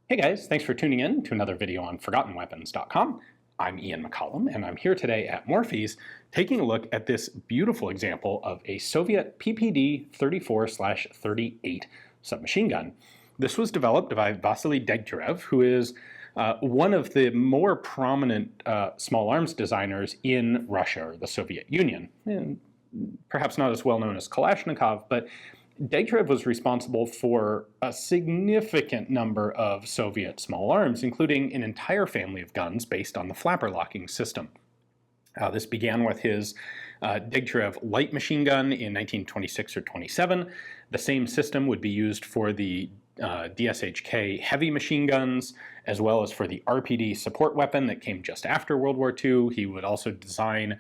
Hey guys, thanks for tuning in to another video on ForgottenWeapons.com. I'm Ian McCollum, and I'm here today at Morphy's taking a look at this beautiful example of a Soviet PPD-34/38 submachine gun. This was developed by Vasily Degtyarev, who is one of the more prominent small arms designers in Russia or the Soviet Union. And perhaps not as well known as Kalashnikov, but Degtyarev was responsible for a significant number of Soviet small arms, including an entire family of guns based on the flapper locking system. This began with his Degtyarev light machine gun in 1926 or 27. The same system would be used for the DSHK heavy machine guns, as well as for the RPD support weapon that came just after World War II. He would also design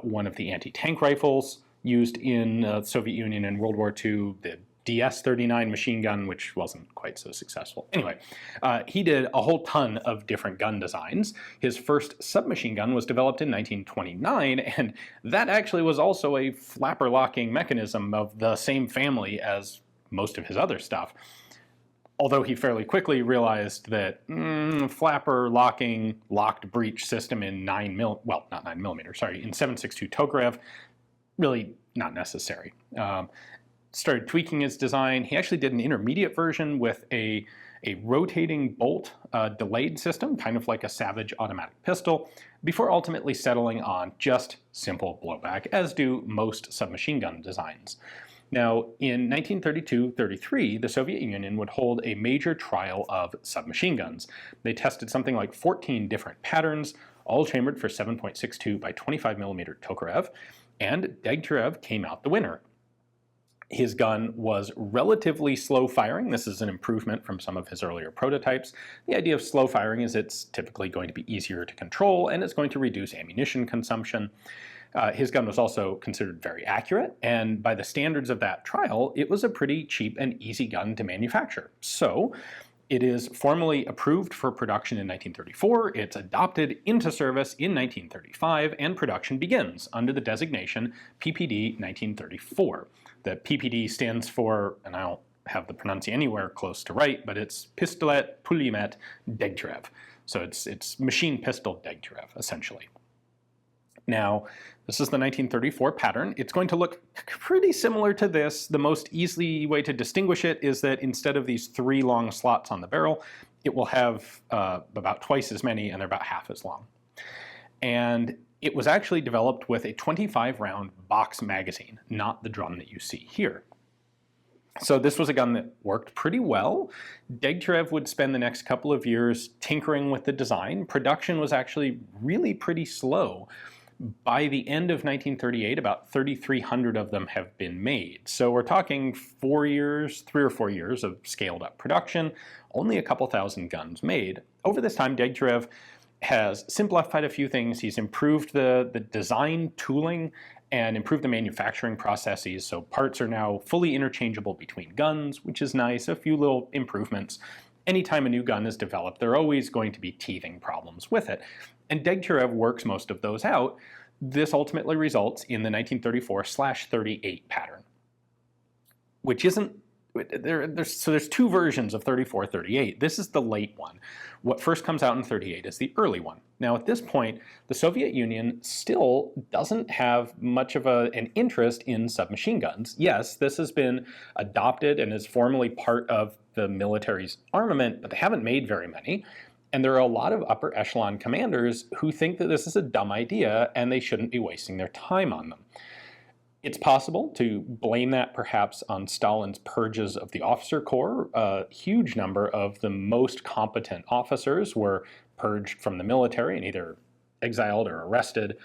one of the anti-tank rifles used in the Soviet Union in World War II, the DS-39 machine gun, which wasn't quite so successful. Anyway, he did a whole ton of different gun designs. His first submachine gun was developed in 1929, and that actually was also a flapper locking mechanism of the same family as most of his other stuff. Although he fairly quickly realized that flapper locking locked breech system in in 7.62 Tokarev, really not necessary. Started tweaking his design. He actually did an intermediate version with a rotating bolt delayed system, kind of like a Savage automatic pistol, before ultimately settling on just simple blowback, as do most submachine gun designs. Now, in 1932-33, the Soviet Union would hold a major trial of submachine guns. They tested something like 14 different patterns, all chambered for 7.62 by 25mm Tokarev, and Degtyarev came out the winner. His gun was relatively slow firing. This is an improvement from some of his earlier prototypes. The idea of slow firing is it's typically going to be easier to control, and it's going to reduce ammunition consumption. His gun was also considered very accurate, and by the standards of that trial, it was a pretty cheap and easy gun to manufacture. So it is formally approved for production in 1934, it's adopted into service in 1935, and production begins under the designation PPD-34. The PPD stands for, and I don't have the pronunciation anywhere close to right, but it's Pistolet Pulemyot Degtyarev. So it's machine pistol Degtyarev, essentially. Now, this is the 1934 pattern. It's going to look pretty similar to this. The most easy way to distinguish it is that instead of these 3 long slots on the barrel, it will have about twice as many, and they're about half as long. And it was actually developed with a 25-round box magazine, not the drum that you see here. So this was a gun that worked pretty well. Degtyarev would spend the next couple of years tinkering with the design. Production was actually really pretty slow. By the end of 1938, about 3,300 of them have been made. So we're talking 3 or 4 years of scaled up production, only a couple thousand guns made. Over this time, Degtyarev has simplified a few things. He's improved the design tooling and improved the manufacturing processes. So parts are now fully interchangeable between guns, which is nice, a few little improvements. Anytime a new gun is developed, there are always going to be teething problems with it. And Degtyarev works most of those out. This ultimately results in the 1934/38 pattern, which isn't, so there's 2 versions of 34-38. This is the late one. What first comes out in 38 is the early one. Now at this point, the Soviet Union still doesn't have much of an interest in submachine guns. Yes, this has been adopted and is formally part of the military's armament, but they haven't made very many. And there are a lot of upper echelon commanders who think that this is a dumb idea and they shouldn't be wasting their time on them. It's possible to blame that perhaps on Stalin's purges of the officer corps. A huge number of the most competent officers were purged from the military and either exiled or arrested.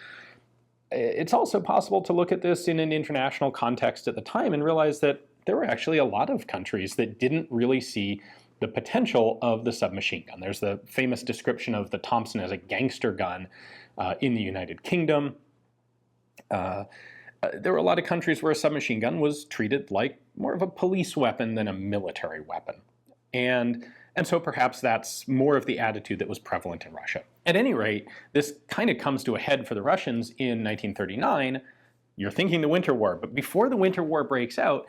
It's also possible to look at this in an international context at the time and realize that there were actually a lot of countries that didn't really see the potential of the submachine gun. There's the famous description of the Thompson as a gangster gun in the United Kingdom. There were a lot of countries where a submachine gun was treated like more of a police weapon than a military weapon. And so perhaps that's more of the attitude that was prevalent in Russia. At any rate, this kind of comes to a head for the Russians in 1939. You're thinking the Winter War, but before the Winter War breaks out,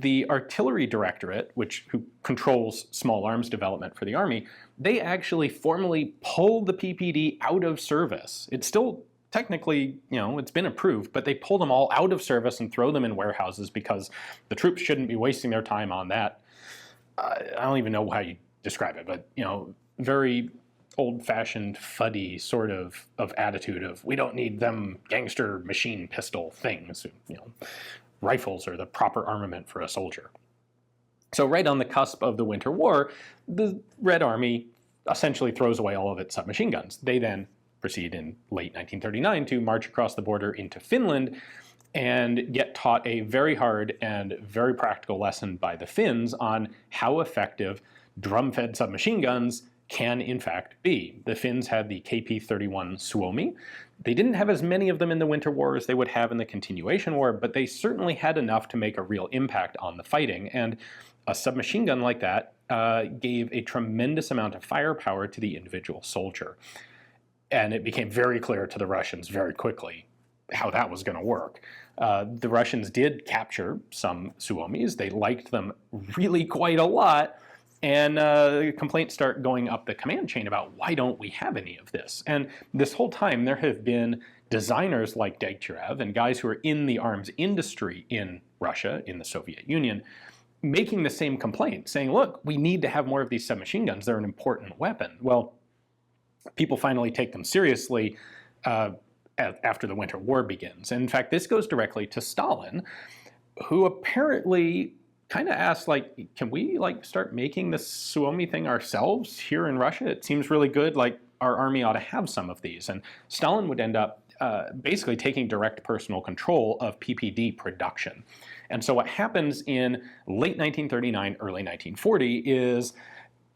the Artillery Directorate, who controls small arms development for the Army, they actually formally pulled the PPD out of service. It's still technically, it's been approved, but they pull them all out of service and throw them in warehouses because the troops shouldn't be wasting their time on that. I don't even know how you describe it, but, very old-fashioned, fuddy sort of attitude of, we don't need them gangster machine pistol things. Rifles are the proper armament for a soldier. So right on the cusp of the Winter War, the Red Army essentially throws away all of its submachine guns. They then proceed in late 1939 to march across the border into Finland and get taught a very hard and very practical lesson by the Finns on how effective drum-fed submachine guns can in fact be. The Finns had the KP-31 Suomi. They didn't have as many of them in the Winter War as they would have in the Continuation War, but they certainly had enough to make a real impact on the fighting. And a submachine gun like that gave a tremendous amount of firepower to the individual soldier. And it became very clear to the Russians very quickly how that was going to work. The Russians did capture some Suomis. They liked them really quite a lot. And complaints start going up the command chain about why don't we have any of this? And this whole time there have been designers like Degtyarev and guys who are in the arms industry in Russia, in the Soviet Union, making the same complaint, saying, look, we need to have more of these submachine guns. They're an important weapon. Well, people finally take them seriously after the Winter War begins. And in fact, this goes directly to Stalin, who apparently kind of asked, can we start making this Suomi thing ourselves here in Russia? It seems really good. Our army ought to have some of these. And Stalin would end up basically taking direct personal control of PPD production. And so what happens in late 1939, early 1940 is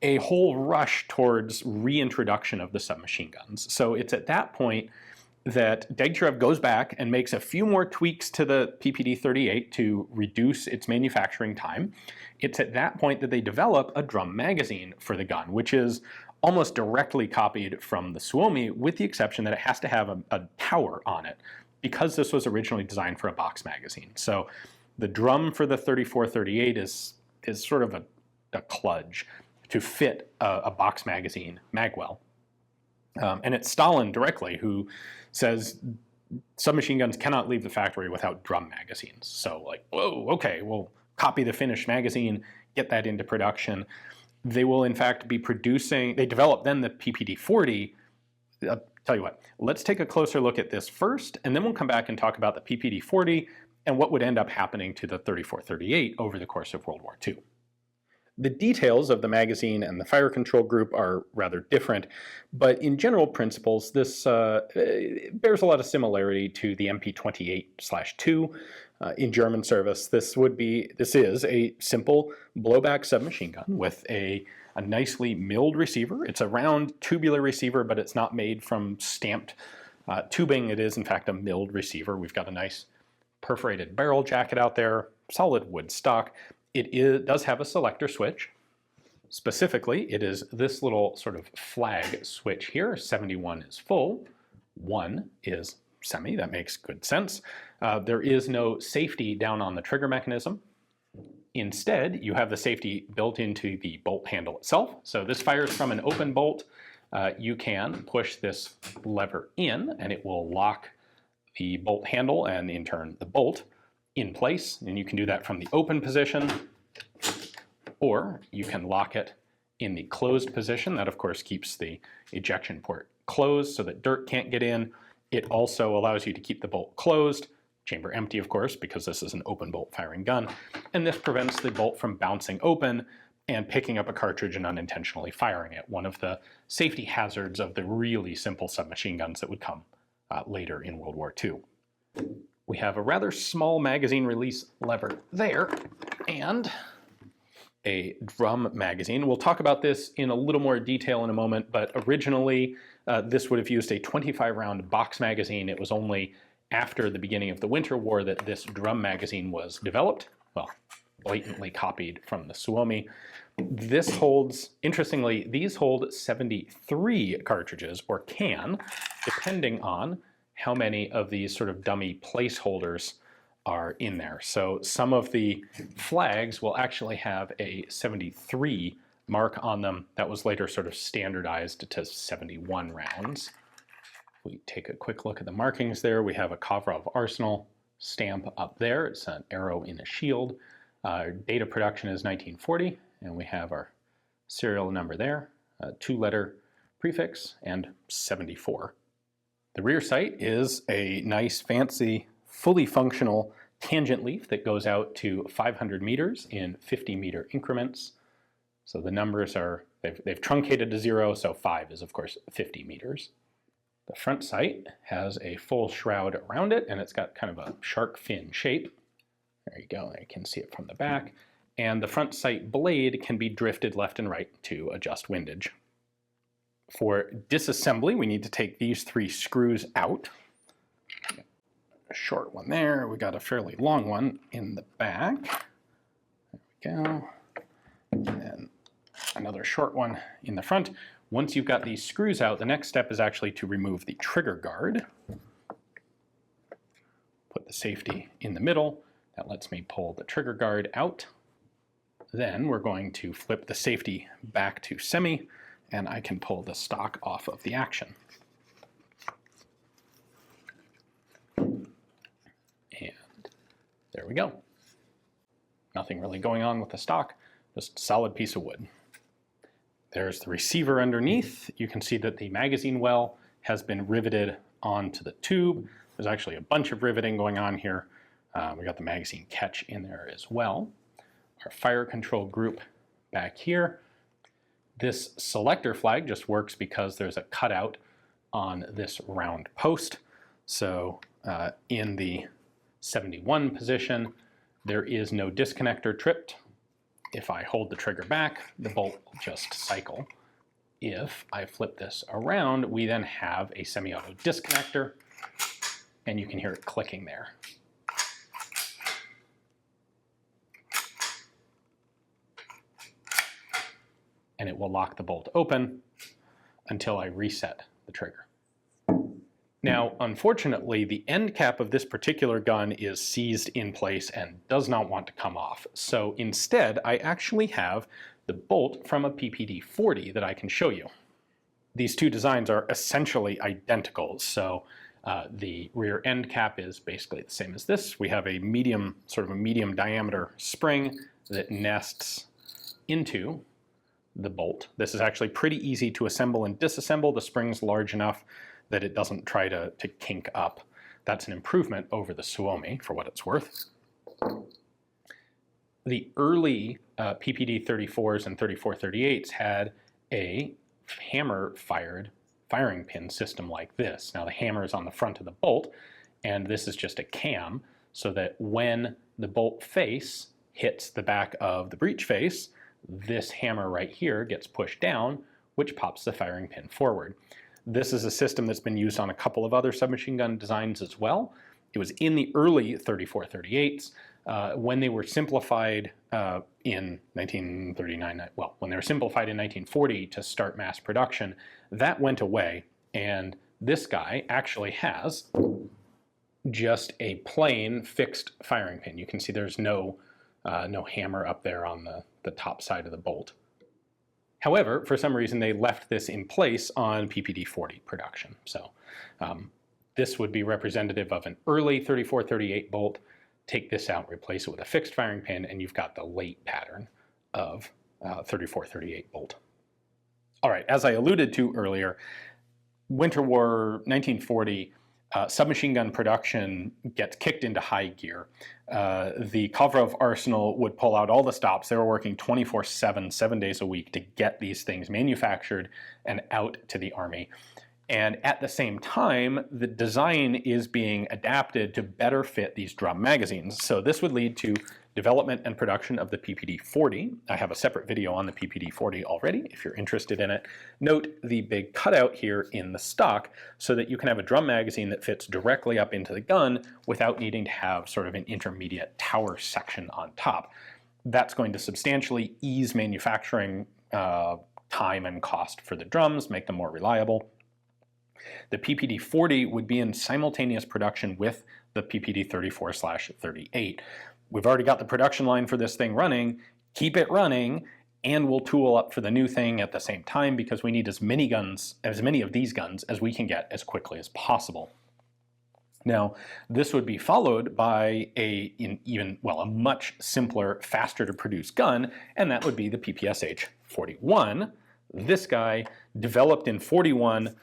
a whole rush towards reintroduction of the submachine guns. So it's at that point that Degtyarev goes back and makes a few more tweaks to the PPD-38 to reduce its manufacturing time. It's at that point that they develop a drum magazine for the gun, which is almost directly copied from the Suomi, with the exception that it has to have a tower on it, because this was originally designed for a box magazine. So the drum for the 34-38 is sort of a kludge to fit a box magazine magwell. And it's Stalin directly who says submachine guns cannot leave the factory without drum magazines. So whoa, okay, we'll copy the Finnish magazine, get that into production. They will in fact be producing, they develop then the PPD-40. I'll tell you what, let's take a closer look at this first, and then we'll come back and talk about the PPD-40 and what would end up happening to the 34-38 over the course of World War II. The details of the magazine and the fire control group are rather different, but in general principles, this bears a lot of similarity to the MP-28/2 in German service. This is a simple blowback submachine gun with a nicely milled receiver. It's a round tubular receiver, but it's not made from stamped tubing. It is in fact a milled receiver. We've got a nice perforated barrel jacket out there, solid wood stock. It does have a selector switch. Specifically, it is this little sort of flag switch here. 71 is full, 1 is semi. That makes good sense. There is no safety down on the trigger mechanism. Instead, you have the safety built into the bolt handle itself. So this fires from an open bolt. You can push this lever in and it will lock the bolt handle and in turn the bolt in place, and you can do that from the open position, or you can lock it in the closed position. That of course keeps the ejection port closed so that dirt can't get in. It also allows you to keep the bolt closed, chamber empty of course, because this is an open bolt firing gun, and this prevents the bolt from bouncing open and picking up a cartridge and unintentionally firing it, one of the safety hazards of the really simple submachine guns that would come later in World War II. We have a rather small magazine release lever there, and a drum magazine. We'll talk about this in a little more detail in a moment, but originally this would have used a 25-round box magazine. It was only after the beginning of the Winter War that this drum magazine was developed, well, blatantly copied from the Suomi. This holds, interestingly, these hold 73 cartridges, or can, depending on how many of these sort of dummy placeholders are in there. So some of the flags will actually have a 73 mark on them. That was later sort of standardized to 71 rounds. We take a quick look at the markings there. We have a Tokarev arsenal stamp up there. It's an arrow in a shield. Date of production is 1940, and we have our serial number there, a 2-letter prefix, and 74. The rear sight is a nice, fancy, fully functional tangent leaf that goes out to 500 meters in 50-meter increments. So the numbers are, they've truncated to 0, so 5 is, of course, 50 meters. The front sight has a full shroud around it, and it's got kind of a shark fin shape. There you go, there you can see it from the back. And the front sight blade can be drifted left and right to adjust windage. For disassembly, we need to take these 3 screws out. A short one there, we got a fairly long one in the back. There we go. And then another short one in the front. Once you've got these screws out, the next step is actually to remove the trigger guard. Put the safety in the middle. That lets me pull the trigger guard out. Then we're going to flip the safety back to semi, and I can pull the stock off of the action. And there we go. Nothing really going on with the stock, just a solid piece of wood. There's the receiver underneath. You can see that the magazine well has been riveted onto the tube. There's actually a bunch of riveting going on here. We got the magazine catch in there as well. Our fire control group back here. This selector flag just works because there's a cutout on this round post. So in the 71 position, there is no disconnector tripped. If I hold the trigger back, the bolt will just cycle. If I flip this around, we then have a semi-auto disconnector, and you can hear it clicking there. And it will lock the bolt open until I reset the trigger. Now, unfortunately, the end cap of this particular gun is seized in place and does not want to come off. So instead, I actually have the bolt from a PPD-40 that I can show you. These two designs are essentially identical. So the rear end cap is basically the same as this. We have a medium, sort of a medium diameter spring that nests into the bolt. This is actually pretty easy to assemble and disassemble. The spring's large enough that it doesn't try to kink up. That's an improvement over the Suomi, for what it's worth. The early PPD-34s and 34-38s had a hammer-fired firing pin system like this. Now the hammer is on the front of the bolt, and this is just a cam, so that when the bolt face hits the back of the breech face, this hammer right here gets pushed down, which pops the firing pin forward. This is a system that's been used on a couple of other submachine gun designs as well. It was in the early 34-38s. When they were simplified in 1939, well, when they were simplified in 1940 to start mass production, that went away, and this guy actually has just a plain fixed firing pin. You can see there's no hammer up there on the top side of the bolt. However, for some reason, they left this in place on PPD-40 production. So this would be representative of an early 34-38 bolt. Take this out, replace it with a fixed firing pin, and you've got the late pattern of 34-38 bolt. All right, as I alluded to earlier, Winter War 1940, submachine gun production gets kicked into high gear. The Tokarev arsenal would pull out all the stops. They were working 24/7, 7 days a week to get these things manufactured and out to the army. And at the same time, the design is being adapted to better fit these drum magazines. So this would lead to development and production of the PPD-40. I have a separate video on the PPD-40 already, if you're interested in it. Note the big cutout here in the stock so that you can have a drum magazine that fits directly up into the gun without needing to have sort of an intermediate tower section on top. That's going to substantially ease manufacturing time and cost for the drums, make them more reliable. The PPD-40 would be in simultaneous production with the PPD-34/38. We've already got the production line for this thing running. Keep it running, and we'll tool up for the new thing at the same time because we need as many of these guns as we can get as quickly as possible. Now, this would be followed by a much simpler, faster to produce gun, and that would be the PPSH-41. This guy, developed in 41,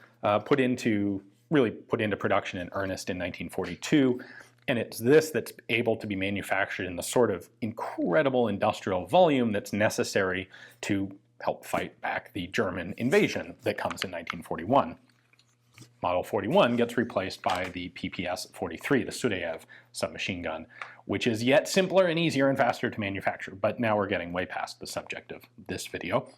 put into production in earnest in 1942, and it's this that's able to be manufactured in the sort of incredible industrial volume that's necessary to help fight back the German invasion that comes in 1941. Model 41 gets replaced by the PPS-43, the Tokarev submachine gun, which is yet simpler and easier and faster to manufacture, but now we're getting way past the subject of this video.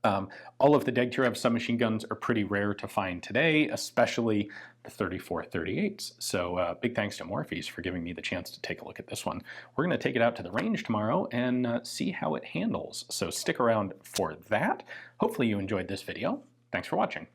All of the Degtyarev submachine guns are pretty rare to find today, especially the 34-38s. So big thanks to Morpheus for giving me the chance to take a look at this one. We're going to take it out to the range tomorrow and see how it handles. So stick around for that. Hopefully you enjoyed this video. Thanks for watching.